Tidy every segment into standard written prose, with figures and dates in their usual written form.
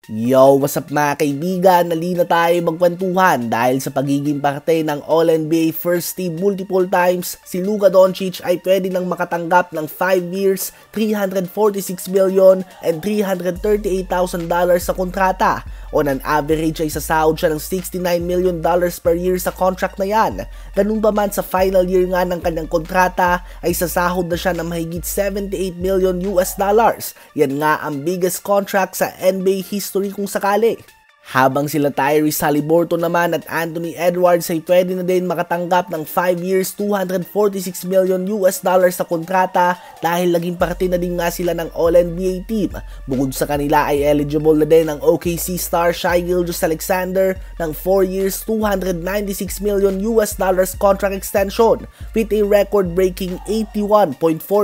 Yo, what's up mga kaibigan? Nalina tayo magkwentuhan dahil sa pagiging parte ng All-NBA First Team multiple times, si Luka Doncic ay pwede nang makatanggap ng 5 years, $346 million and $338,000 sa kontrata. On an average ay sasahod siya ng $69 million per year sa contract na yan. Ganun pa man sa final year nga ng kanyang kontrata ay sasahod na siya ng mahigit $78 million. Yan nga ang biggest contract sa NBA history kung sakali. Habang sila Tyrese Haliburton naman at Anthony Edwards ay pwede na din makatanggap ng 5 years, $246 million sa kontrata dahil naging parte na din nga sila ng All-NBA team. Bukod sa kanila ay eligible na din ang OKC star Shai Gilgeous-Alexander ng 4 years, $296 million contract extension with a record-breaking $81.4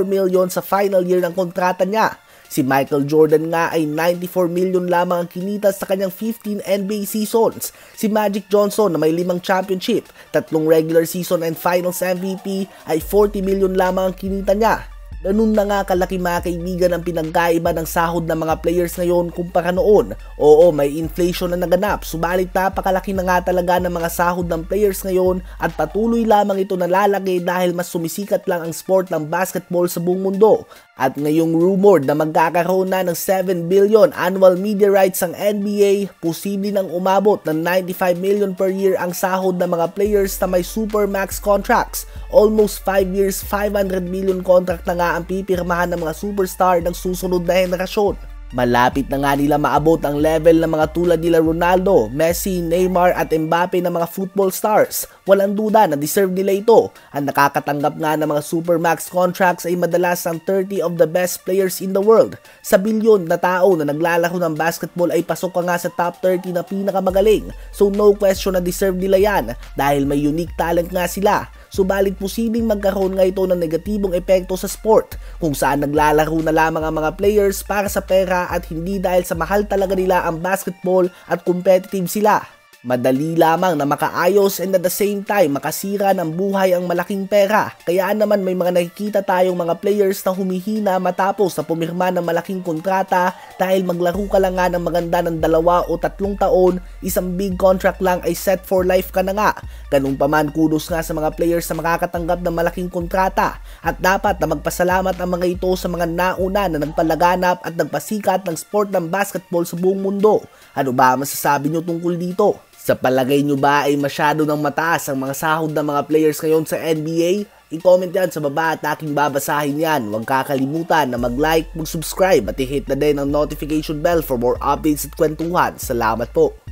million sa final year ng kontrata niya. Si Michael Jordan nga ay $94 million lamang ang kinita sa kanyang 15 NBA seasons. Si Magic Johnson na may 5 championship, 3 regular season and finals MVP ay $40 million lamang ang kinita niya. Ganun na nga kalaki mga kaibigan ang pinagkaiba ng sahod ng mga players ngayon kumpara noon. Oo, may inflation na naganap, subalit napakalaki na nga talaga ng mga sahod ng players ngayon at patuloy lamang ito nalalaki dahil mas sumisikat lang ang sport ng basketball sa buong mundo. At ngayong rumored na magkakaroon na ng 7 billion annual media rights ang NBA, posible nang umabot ng 95 million per year ang sahod ng mga players na may supermax contracts. Almost 5 years, 500 million contract na nga ang pipirmahan ng mga superstar ng susunod na henerasyon. Malapit na nga nila maabot ang level ng mga tulad nila Ronaldo, Messi, Neymar at Mbappe na mga football stars. Walang duda na deserve nila ito. Ang nakakatanggap nga ng mga supermax contracts ay madalas ang 30 of the best players in the world. Sa bilyon na tao na naglalaro ng basketball ay pasok ka nga sa top 30 na pinakamagaling. So no question na deserve nila yan dahil may unique talent nga sila. Subalit posibleng magkaroon nga ito ng negatibong epekto sa sport kung saan naglalaro na lamang ang mga players para sa pera at hindi dahil sa mahal talaga nila ang basketball at competitive sila. Madali lamang na makaayos and at the same time makasira ng buhay ang malaking pera. Kaya naman may mga nakikita tayong mga players na humihina matapos na pumirma ng malaking kontrata dahil maglaro ka lang nga ng maganda ng 2 o 3 taon, isang big contract lang ay set for life ka na nga. Ganun pa man, kudos nga sa mga players na makakatanggap ng malaking kontrata at dapat na magpasalamat ang mga ito sa mga nauna na nagpalaganap at nagpasikat ng sport ng basketball sa buong mundo. Ano ba masasabi nyo tungkol dito? Sa palagay nyo ba ay masyado nang mataas ang mga sahod ng mga players ngayon sa NBA? I-comment yan sa baba at aking babasahin yan. Huwag kakalimutan na mag-like, mag-subscribe at i-hit na din ang notification bell for more updates at kwentuhan. Salamat po!